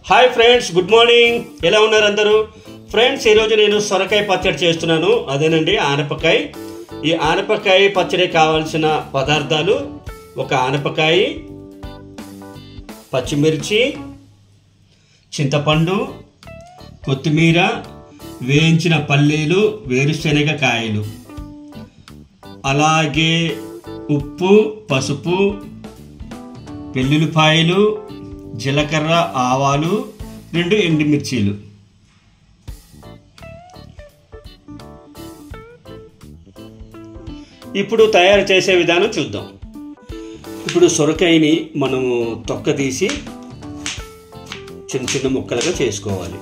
Hi friends, good morning. ఎలా ఉన్నారు అందరూ? ఫ్రెండ్స్, ఈరోజు నేను సొరకాయ పచ్చడి చేస్తున్నాను. అదేనండి ఆనపకాయ. ఈ ఆనపకాయ పచ్చడి కావాల్సిన పదార్థాలు: ఒక ఆనపకాయ, పచ్చిమిర్చి, చింతపండు, కొత్తిమీర, వేయించిన పల్లీలు, వేరుశనగ కాయలు, అలాగే ఉప్పు, పసుపు, వెల్లుల్లిపాయలు, జీలకర్ర, ఆవాలు, 2 ఎండుమిర్చీలు. ఇప్పుడు తయారు చేసే విధానం చూద్దాం. ఇప్పుడు సొరకాయని మనము తొక్క తీసి చిన్న చిన్న ముక్కలుగా చేసుకోవాలి.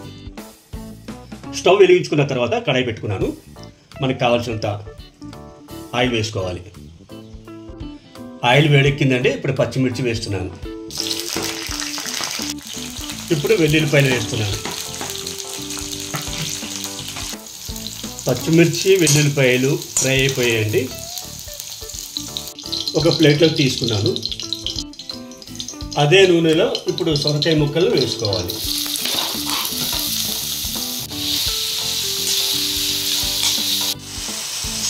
స్టవ్ వెలిగించుకున్న తర్వాత కడాయి పెట్టుకున్నాను. మనకు కావాల్సినంత ఆయిల్ వేసుకోవాలి. ఆయిల్ వేడెక్కిందండి. ఇప్పుడు పచ్చిమిర్చి వేస్తున్నాను. ఇప్పుడు వెల్లుల్లిపాయలు వేస్తున్నాను. పచ్చిమిర్చి, వెల్లుల్లిపాయలు ఫ్రై అయిపోయాయండి. ఒక ప్లేట్లోకి తీసుకున్నాను. అదే నూనెలో ఇప్పుడు సొరకాయ ముక్కలు వేసుకోవాలి.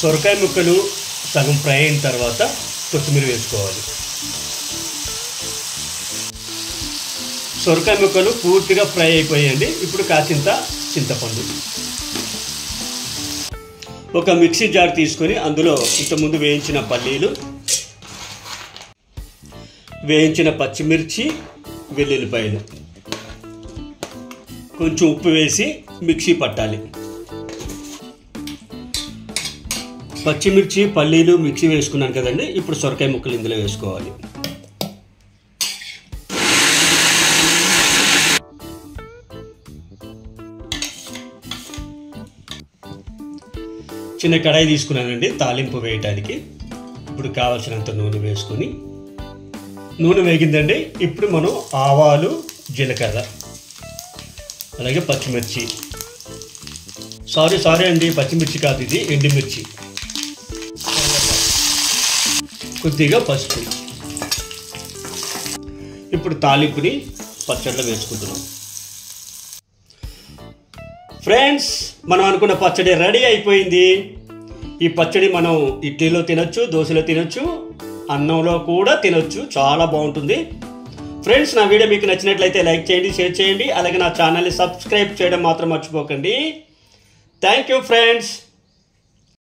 సొరకాయ ముక్కలు సగం ఫ్రై అయిన తర్వాత కొత్తిమీర వేసుకోవాలి. సొరకాయ ముక్కలు పూర్తిగా ఫ్రై అయిపోయాయండి. ఇప్పుడు కాసింత చింతపండు. ఒక మిక్సీ జార్ తీసుకొని అందులో ఇంతకుముందు వేయించిన పల్లీలు, వేయించిన పచ్చిమిర్చి, వెల్లుల్లిపాయలు, కొంచెం ఉప్పు వేసి మిక్సీ పట్టాలి. పచ్చిమిర్చి, పల్లీలు మిక్సీ వేసుకున్నాను కదండి. ఇప్పుడు సొరకాయ ముక్కలు ఇందులో వేసుకోవాలి. చిన్న కడాయి తీసుకున్నానండి తాలింపు వేయటానికి. ఇప్పుడు కావాల్సినంత నూనె వేసుకొని, నూనె వేగిందండి. ఇప్పుడు మనం ఆవాలు, జీలకర్ర, అలాగే పచ్చిమిర్చి, సారీ అండి, పచ్చిమిర్చి కాదు, ఇది ఎండుమిర్చి, కొద్దిగా పసుపు. ఇప్పుడు తాలింపుని పచ్చడిలో వేసుకుంటున్నాం. ఫ్రెండ్స్, మనం అనుకున్న పచ్చడి రెడీ అయిపోయింది. ఈ పచ్చడి మనం ఇడ్లీలో తినొచ్చు, దోశలో తినొచ్చు, అన్నంలో కూడా తినొచ్చు. చాలా బాగుంటుంది. ఫ్రెండ్స్, నా వీడియో మీకు నచ్చినట్లయితే లైక్ చేయండి, షేర్ చేయండి, అలాగే నా ఛానల్ని సబ్స్క్రైబ్ చేయడం మాత్రం మర్చిపోకండి. Thank you friends.